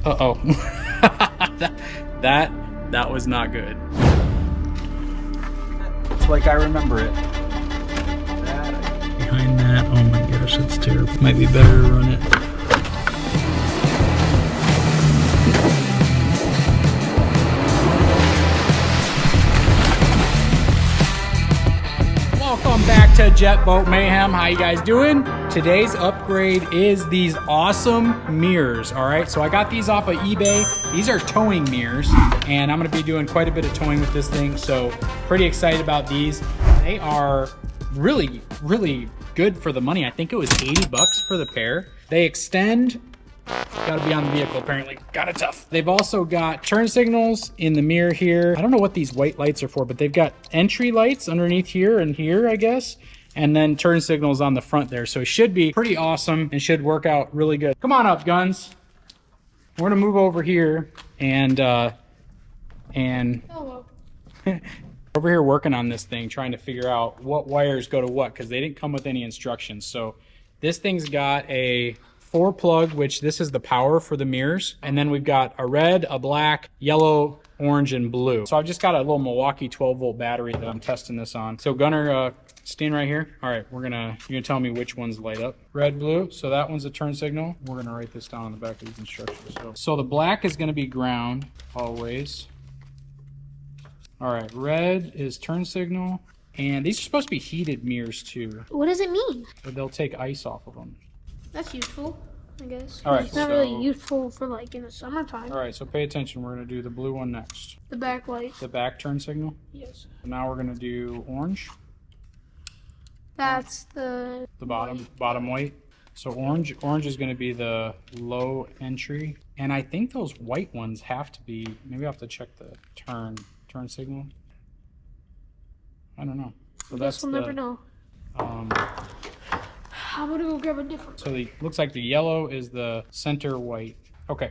Uh-oh. that was not good. It's like I remember it. Behind that, oh my gosh, that's terrible. Might be better to run it. Welcome back to Jet Boat Mayhem. How you guys doing? Today's upgrade is these awesome mirrors, all right? So I got these off of eBay. These are towing mirrors, and I'm gonna be doing quite a bit of towing with this thing, so pretty excited about these. They are really, really good for the money. I think it was 80 bucks for the pair. They extend. Gotta be on the vehicle, apparently. Got it tough. They've also got turn signals in the mirror here. I don't know what these white lights are for, but they've got entry lights underneath here and here, I guess. And then turn signals on the front there. So it should be pretty awesome and should work out really good. Come on up, guns. We're gonna move over here and Hello. over here working on this thing, trying to figure out what wires go to what, because they didn't come with any instructions. So this thing's got a 4-plug, which this is the power for the mirrors. And then we've got a red, a black, yellow, orange, and blue. So I've just got a little Milwaukee 12-volt battery that I'm testing this on. So Gunner, stand right here. All right, you're gonna tell me which ones light up. Red, blue, so that one's a turn signal. We're gonna write this down on the back of these instructions. So the black is gonna be ground, always. All right, red is turn signal. And these are supposed to be heated mirrors too. What does it mean? But they'll take ice off of them. That's useful, I guess. All right, it's not really useful for like in the summertime. All right, so pay attention. We're gonna do the blue one next. The backlight. The back turn signal. Yes. So now we're gonna do orange. That's the bottom white. So orange is gonna be the low entry. And I think those white ones have to be, maybe I'll have to check the turn signal. I don't know. So I guess we'll never know. I'm gonna go grab a different. So looks like the yellow is the center white. Okay.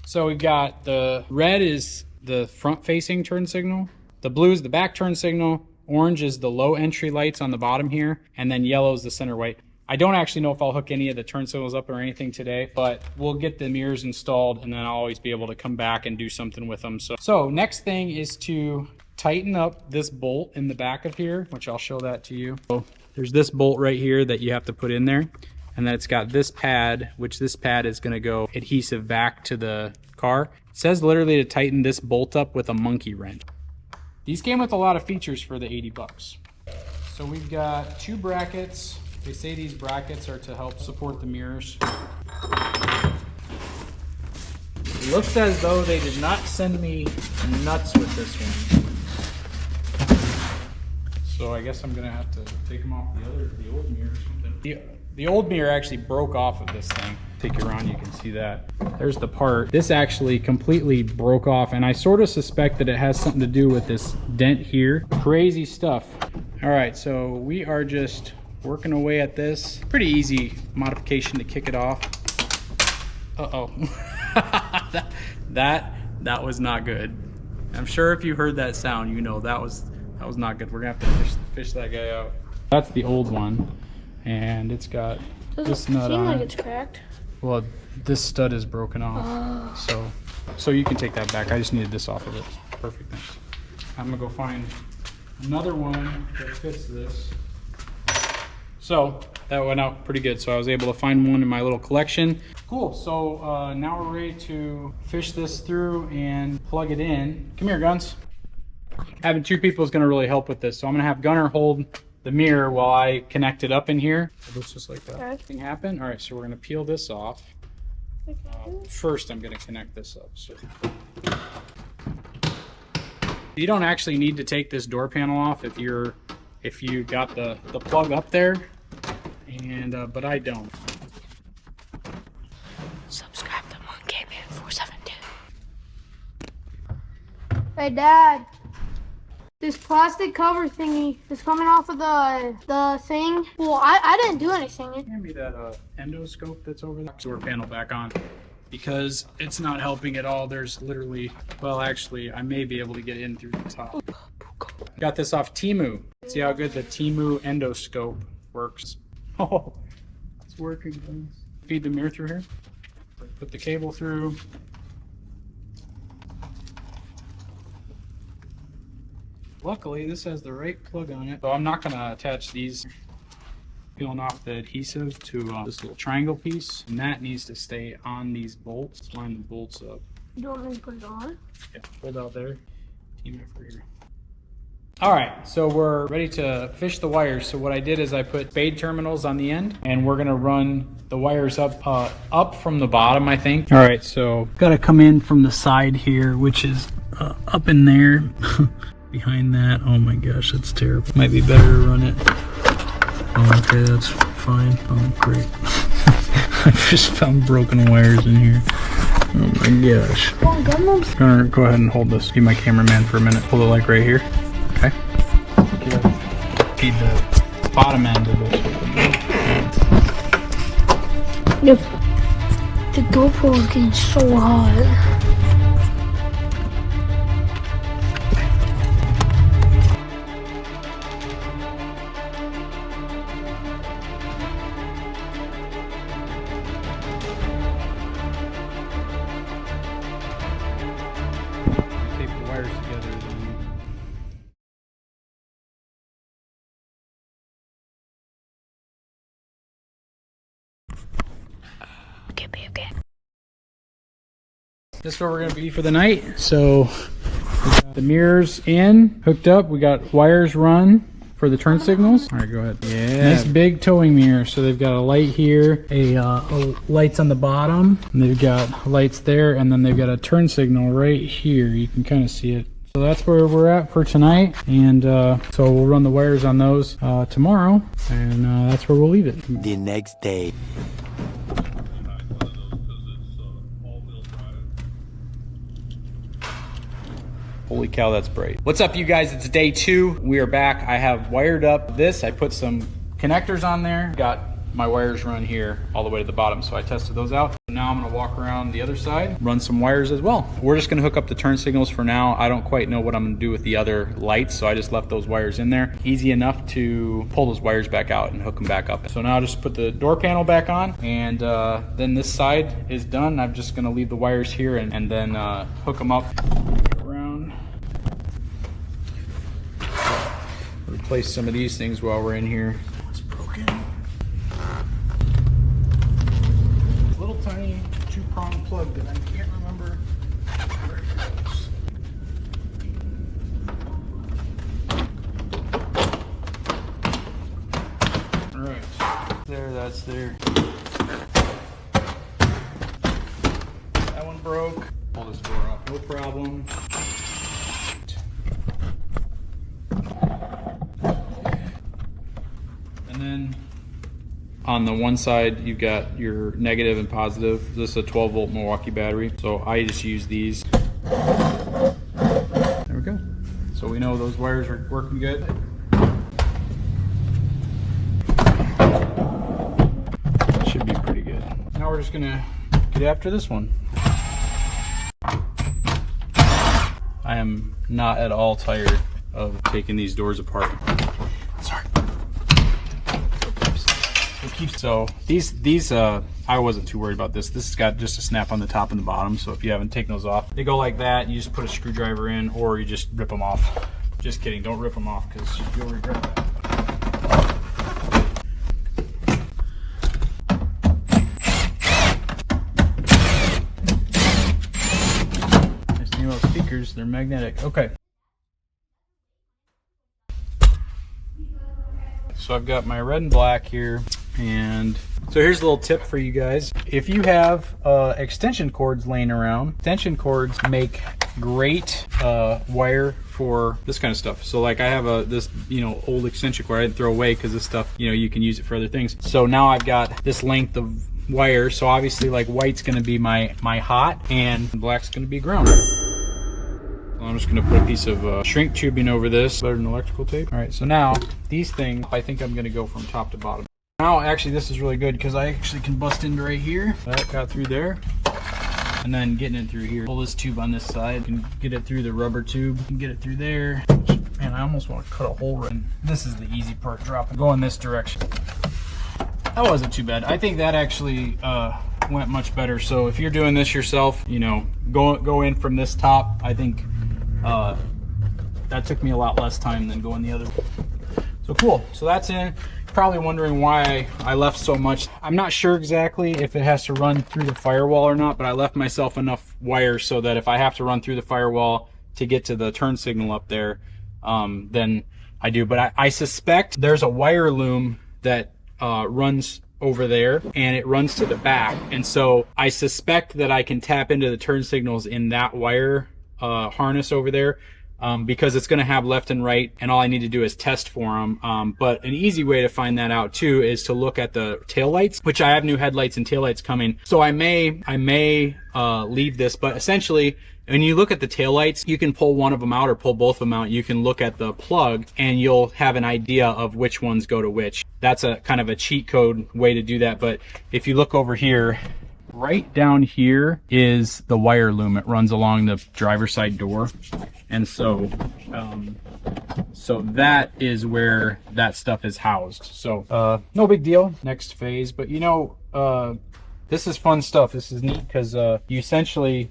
So we've got the red is the front facing turn signal. The blue is the back turn signal. Orange is the low entry lights on the bottom here. And then yellow is the center white. I don't actually know if I'll hook any of the turn signals up or anything today, but we'll get the mirrors installed and then I'll always be able to come back and do something with them. So next thing is to tighten up this bolt in the back of here, which I'll show that to you. So there's this bolt right here that you have to put in there. And then it's got this pad, which this pad is gonna go adhesive back to the car. It says literally to tighten this bolt up with a monkey wrench. These came with a lot of features for the 80 bucks. So we've got 2 brackets. They say these brackets are to help support the mirrors. It looks as though they did not send me nuts with this one. So I guess I'm gonna have to take them off the old mirror or something. The old mirror actually broke off of this thing. Take it around, you can see that. There's the part. This actually completely broke off, and I sort of suspect that it has something to do with this dent here. Crazy stuff. All right, so we are just working away at this. Pretty easy modification to kick it off. Uh-oh. that was not good. I'm sure if you heard that sound, you know that was not good. We're gonna have to fish that guy out. That's the old one, and it's got this nut on it. Doesn't seem like it's cracked. Well, this stud is broken off, so you can take that back. I just needed this off of it. Perfect, thanks. I'm gonna go find another one that fits this. So that went out pretty good. So I was able to find one in my little collection. Cool, so now we're ready to fish this through and plug it in. Come here, Guns. Having 2 people is gonna really help with this. So I'm gonna have Gunner hold the mirror while I connect it up in here. It looks just like that. Okay. Thing happened. All right, so we're gonna peel this off. First, I'm gonna connect this up. So you don't actually need to take this door panel off if you got the plug up there, and but I don't. Subscribe to Monkey Man 472. Hey, Dad. This plastic cover thingy is coming off of the thing. Well, I didn't do anything. Hand me that endoscope that's over there. Door panel back on, because it's not helping at all. There's literally, well, actually, I may be able to get in through the top. Got this off Temu. See how good the Temu endoscope works. Oh, it's working. Feed the mirror through here. put the cable through. Luckily, this has the right plug on it. So I'm not gonna attach these, peeling off the adhesive to this little triangle piece. And that needs to stay on these bolts. Line the bolts up. You don't want to put it on? Yeah, hold out there. Team effort here. All right, so we're ready to fish the wires. So what I did is I put spade terminals on the end, and we're gonna run the wires up from the bottom, I think. All right, so gotta come in from the side here, which is up in there. Behind that, oh my gosh, that's terrible. Might be better to run it. Oh, okay, that's fine. Oh, great. I just found broken wires in here. Oh my gosh. Gonna go ahead and hold this. Be my cameraman for a minute. Hold it like right here. Okay. Feed the bottom end of this. Yep. The GoPro is getting so hot. This is where we're going to be for the night. So we got the mirrors in, hooked up. We got wires run for the turn signals. All right, go ahead. Yeah. Nice big towing mirror. So they've got a light here, lights on the bottom, and they've got lights there, and then they've got a turn signal right here. You can kind of see it. So that's where we're at for tonight. And so we'll run the wires on those tomorrow, and that's where we'll leave it. The next day. Holy cow, that's bright. What's up, you guys? It's day 2. We are back. I have wired up this. I put some connectors on there. Got my wires run here all the way to the bottom. So I tested those out. Now I'm gonna walk around the other side, run some wires as well. We're just gonna hook up the turn signals for now. I don't quite know what I'm gonna do with the other lights, so I just left those wires in there. Easy enough to pull those wires back out and hook them back up. So now I'll just put the door panel back on, and then this side is done. I'm just gonna leave the wires here and then hook them up. Replace some of these things while we're in here. It's broken. Little tiny 2-prong plug that I can't remember where it goes. All right, there, that's there. That one broke. Pull this door off, no problem. And then on the one side, you've got your negative and positive. This is a 12-volt Milwaukee battery, so I just use these. There we go. So we know those wires are working good. Should be pretty good. Now we're just gonna get after this one. I am not at all tired of taking these doors apart. Sorry. So these I wasn't too worried about this. This has got just a snap on the top and the bottom, so if you haven't taken those off, they go like that. You just put a screwdriver in, or you just rip them off. Just kidding, don't rip them off because you'll regret that. Nice thing about speakers, they're magnetic. Okay. So I've got my red and black here, and so here's a little tip for you guys. If you have extension cords laying around, extension cords make great wire for this kind of stuff. So like I have this old extension cord I didn't throw away because this stuff, you can use it for other things. So now I've got this length of wire, so obviously like white's gonna be my hot and black's gonna be ground. I'm just gonna put a piece of shrink tubing over this, better than electrical tape. All right, so now these things, I think I'm gonna go from top to bottom. Now, actually, this is really good because I actually can bust into right here. That got through there, and then getting it through here. Pull this tube on this side, and get it through the rubber tube, and get it through there. Man, I almost want to cut a hole right in. This is the easy part, drop and go in this direction. That wasn't too bad. I think that actually went much better. So if you're doing this yourself, you know, go in from this top. I think that took me a lot less time than going the other way. So cool, so that's in. Probably wondering why I left so much. I'm not sure exactly if it has to run through the firewall or not, but I left myself enough wire so that if I have to run through the firewall to get to the turn signal up there, then I do. But I suspect there's a wire loom that runs over there and it runs to the back. And so I suspect that I can tap into the turn signals in that wire harness over there. Because it's going to have left and right, and all I need to do is test for them. But an easy way to find that out too is to look at the taillights, which I have new headlights and taillights coming. So I may leave this, but essentially, when you look at the taillights, you can pull one of them out or pull both of them out. You can look at the plug, and you'll have an idea of which ones go to which. That's a kind of a cheat code way to do that. But if you look over here, right down here is the wire loom. It runs along the driver's side door. And so, so that is where that stuff is housed. So, no big deal. Next phase. But you know, this is fun stuff. This is neat because you essentially,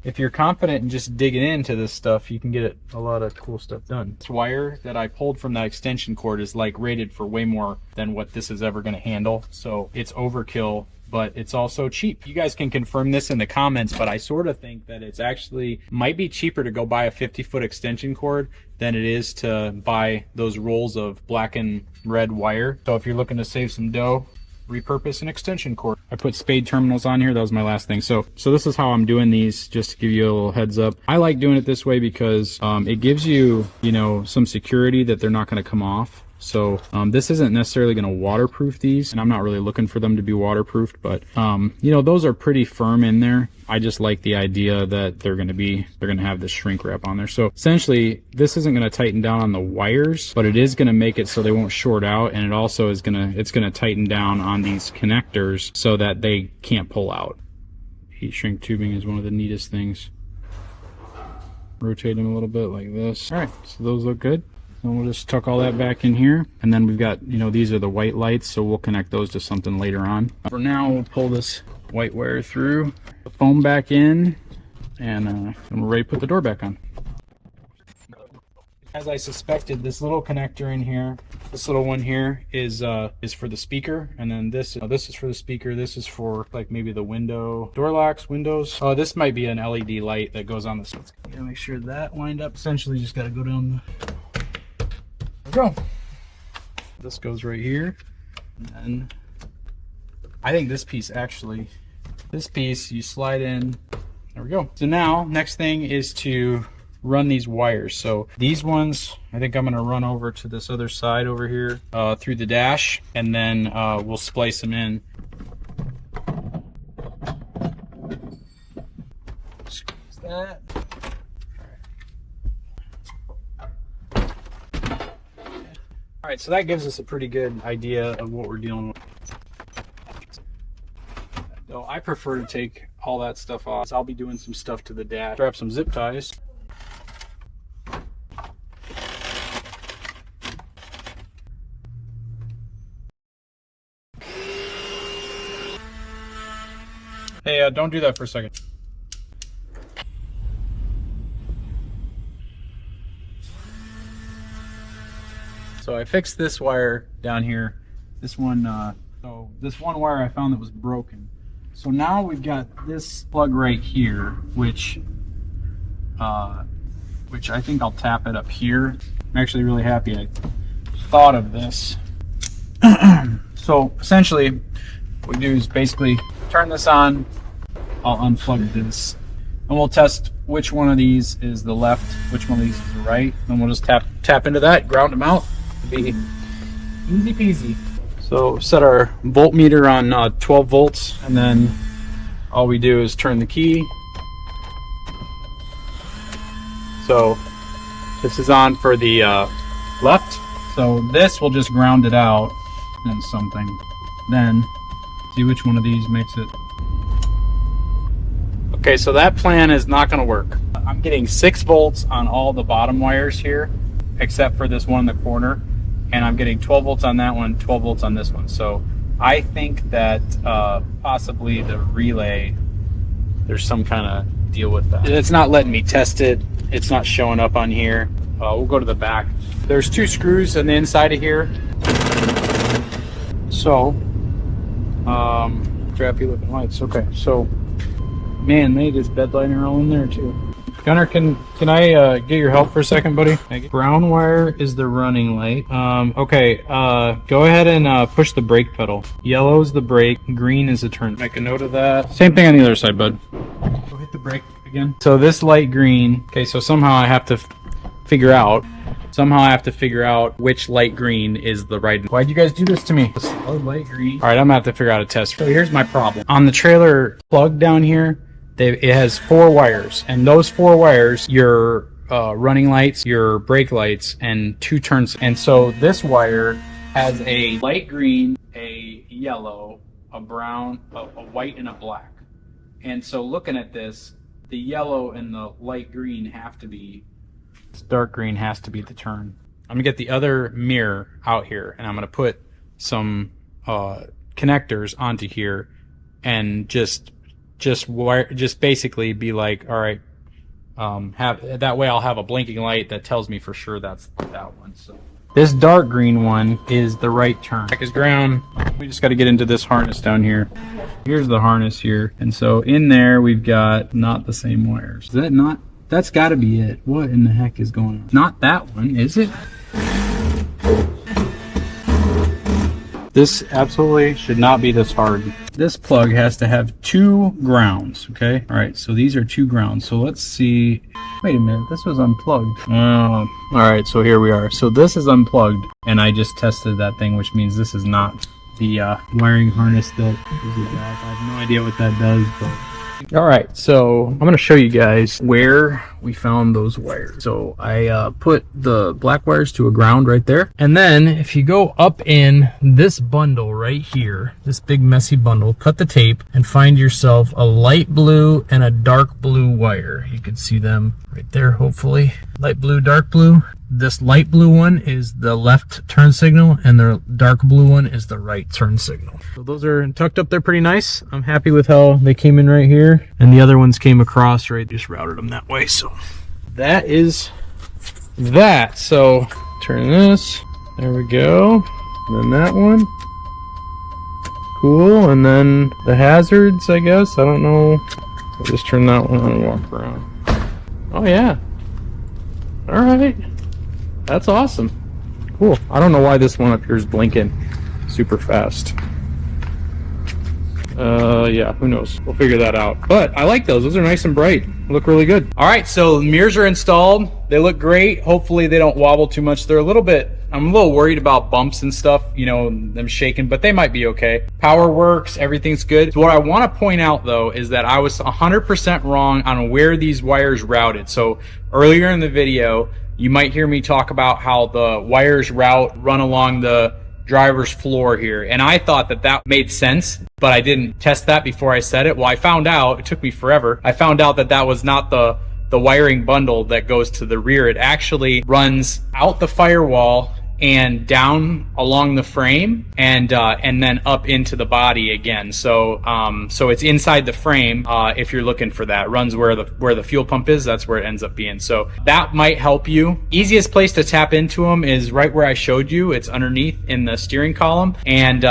if you're confident in just digging into this stuff, you can get a lot of cool stuff done. This wire that I pulled from that extension cord is like rated for way more than what this is ever going to handle. So it's overkill, but it's also cheap. You guys can confirm this in the comments, but I sort of think that it's actually might be cheaper to go buy a 50-foot extension cord than it is to buy those rolls of black and red wire. So if you're looking to save some dough, repurpose an extension cord. I put spade terminals on here. That was my last thing. So this is how I'm doing these, just to give you a little heads up. I like doing it this way because it gives you, you know, some security that they're not going to come off. So this isn't necessarily going to waterproof these, and I'm not really looking for them to be waterproofed, but you know, those are pretty firm in there. I just like the idea that they're going to have this shrink wrap on there. So essentially, this isn't going to tighten down on the wires, but it is going to make it so they won't short out, and it also is going to tighten down on these connectors so that they can't pull out. Heat shrink tubing is one of the neatest things. Rotate them a little bit like this. All right, so those look good. And we'll just tuck all that back in here. And then we've got, you know, these are the white lights, so we'll connect those to something later on. For now, we'll pull this white wire through, the foam back in, and we're ready to put the door back on. As I suspected, this little connector in here, this little one here is for the speaker, and then this is for the speaker. This is for like maybe the window, door locks, windows. Oh, this might be an LED light that goes on the. So gotta make sure that lined up. Essentially, just gotta go down the. There we go. This goes right here, and then I think this piece you slide in. There we go. So now next thing is to run these wires. So these ones, I think I'm going to run over to this other side over here through the dash, and then we'll splice them in. Squeeze that. All right, so that gives us a pretty good idea of what we're dealing with. So I prefer to take all that stuff off. I'll be doing some stuff to the dash. Grab some zip ties. Hey, don't do that for a second. So I fixed this wire down here. This one, so this one wire I found that was broken. So now we've got this plug right here, which I think I'll tap it up here. I'm actually really happy I thought of this. So essentially, what we do is basically turn this on. I'll unplug this, and we'll test which one of these is the left, which one of these is the right, and we'll just tap into that, ground them out. Be easy peasy. So set our voltmeter on 12 volts, and then all we do is turn the key. So this is on for the left. So this will just ground it out and something. Then see which one of these makes it. Okay, so that plan is not going to work. I'm getting 6 volts on all the bottom wires here, except for this one in the corner. And I'm getting 12 volts on that one, 12 volts on this one. So I think that possibly the relay, there's some kind of deal with that. It's not letting me test it. It's not showing up on here. We'll go to the back. There's 2 screws on the inside of here. So, crappy looking lights. Okay, so, man, they just bed liner all in there too. Gunner, can I get your help for a second, buddy? Brown wire is the running light. Okay, go ahead and push the brake pedal. Yellow is the brake, green is the turn. Make a note of that. Same thing on the other side, bud. Go hit the brake again. So this light green, okay, so somehow I have to figure out which light green is the right. Why'd you guys do this to me? Solid light green. All right, I'm gonna have to figure out a test. So here's my problem. On the trailer plug down here, it has 4 wires, and those 4 wires, your running lights, your brake lights, and 2 turns. And so this wire has a light green, a yellow, a brown, a white, and a black. And so looking at this, the yellow and the light green have to be, this dark green has to be the turn. I'm gonna get the other mirror out here, and I'm gonna put some connectors onto here, and just basically be like, all right, have that way I'll have a blinking light that tells me for sure that's that one. So this dark green one is the right turn. Back is ground. We just got to get into this harness down here. Here's the harness here, and so in there we've got not the same wires. Is that not? That's got to be it. What in the heck is going on? Not that one, is it? This absolutely should not be this hard. This plug has to have 2 grounds, okay? All right, so these are 2 grounds. So let's see. Wait a minute, this was unplugged. All right, so here we are. So this is unplugged, and I just tested that thing, which means this is not the wiring harness that is I have no idea what that does, but... All right, so I'm going to show you guys where we found those wires. So I put the black wires to a ground right there. And then if you go up in this bundle right here, this big messy bundle, cut the tape and find yourself a light blue and a dark blue wire. You can see them right there, hopefully. Light blue, dark blue. This light blue one is the left turn signal, and the dark blue one is the right turn signal. So those are tucked up there pretty nice. I'm happy with how they came in right here, and the other ones came across right, just routed them that way. So that is that. So turn this, there we go, and then that one, cool. And then the hazards, I guess, I don't know, I'll just turn that one on and walk around. Oh yeah, all right. That's awesome. Cool. I don't know why this one up here is blinking super fast. Yeah, who knows? We'll figure that out. But I like those. Those are nice and bright. They look really good. All right, so mirrors are installed. They look great. Hopefully they don't wobble too much. They're a little bit, I'm a little worried about bumps and stuff, you know, them shaking, but they might be okay. Power works, everything's good. So what I want to point out though is that I was 100% wrong on where these wires routed. So earlier in the video, you might hear me talk about how the wires run along the driver's floor here. And I thought that that made sense, but I didn't test that before I said it. Well, I found out, it took me forever. I found out that that was not the wiring bundle that goes to the rear. It actually runs out the firewall and down along the frame and then up into the body again. So so it's inside the frame. If you're looking for that, runs where the fuel pump is. That's where it ends up being. So that might help you. Easiest place to tap into them is right where I showed you. It's underneath in the steering column. And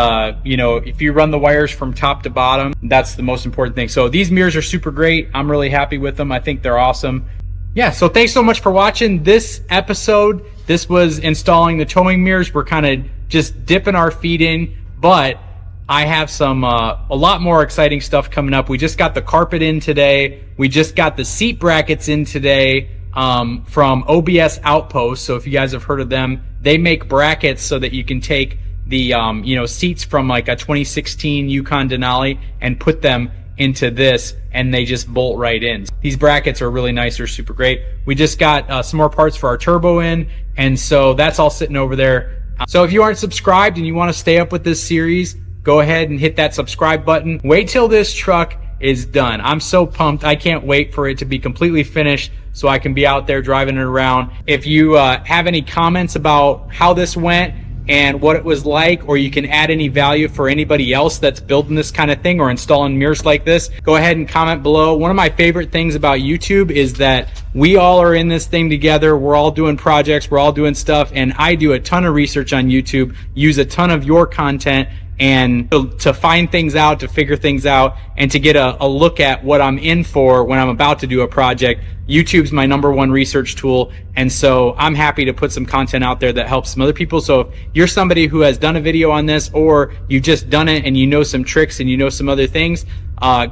you know, if you run the wires from top to bottom, that's the most important thing. So these mirrors are super great. I'm really happy with them. I think they're awesome. Yeah, so thanks so much for watching this episode. This was installing the towing mirrors. We're kind of just dipping our feet in, but I have some a lot more exciting stuff coming up. We just got the carpet in today. We just got the seat brackets in today from OBS Outpost. So if you guys have heard of them, they make brackets so that you can take the you know, seats from like a 2016 Yukon Denali and put them into this, and they just bolt right in. These brackets are really nice. They're super great. We just got some more parts for our turbo in, and so that's all sitting over there. So if you aren't subscribed and you want to stay up with this series, go ahead and hit that subscribe button. Wait till this truck is done. I'm so pumped. I can't wait for it to be completely finished so I can be out there driving it around. If you have any comments about how this went, and what it was like, or you can add any value for anybody else that's building this kind of thing or installing mirrors like this, go ahead and comment below. One of my favorite things about YouTube is that we all are in this thing together. We're all doing projects, we're all doing stuff, and I do a ton of research on YouTube, use a ton of your content, and to find things out, to figure things out, and to get a look at what I'm in for when I'm about to do a project. YouTube's my #1 research tool, and so I'm happy to put some content out there that helps some other people. So if you're somebody who has done a video on this, or you've just done it and you know some tricks and you know some other things,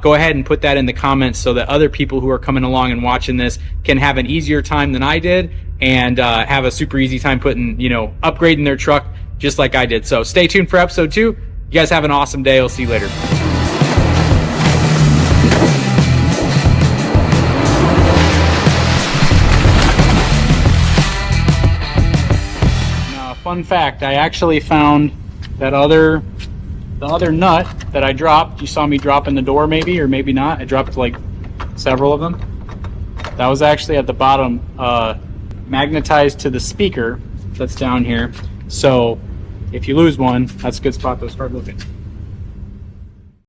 go ahead and put that in the comments so that other people who are coming along and watching this can have an easier time than I did, and have a super easy time putting, upgrading their truck just like I did. So stay tuned for episode 2. You guys have an awesome day. I'll see you later. Now, fun fact, I actually found the other nut that I dropped. You saw me drop in the door maybe, or maybe not. I dropped like several of them. That was actually at the bottom, magnetized to the speaker that's down here. So if you lose one, that's a good spot to start looking.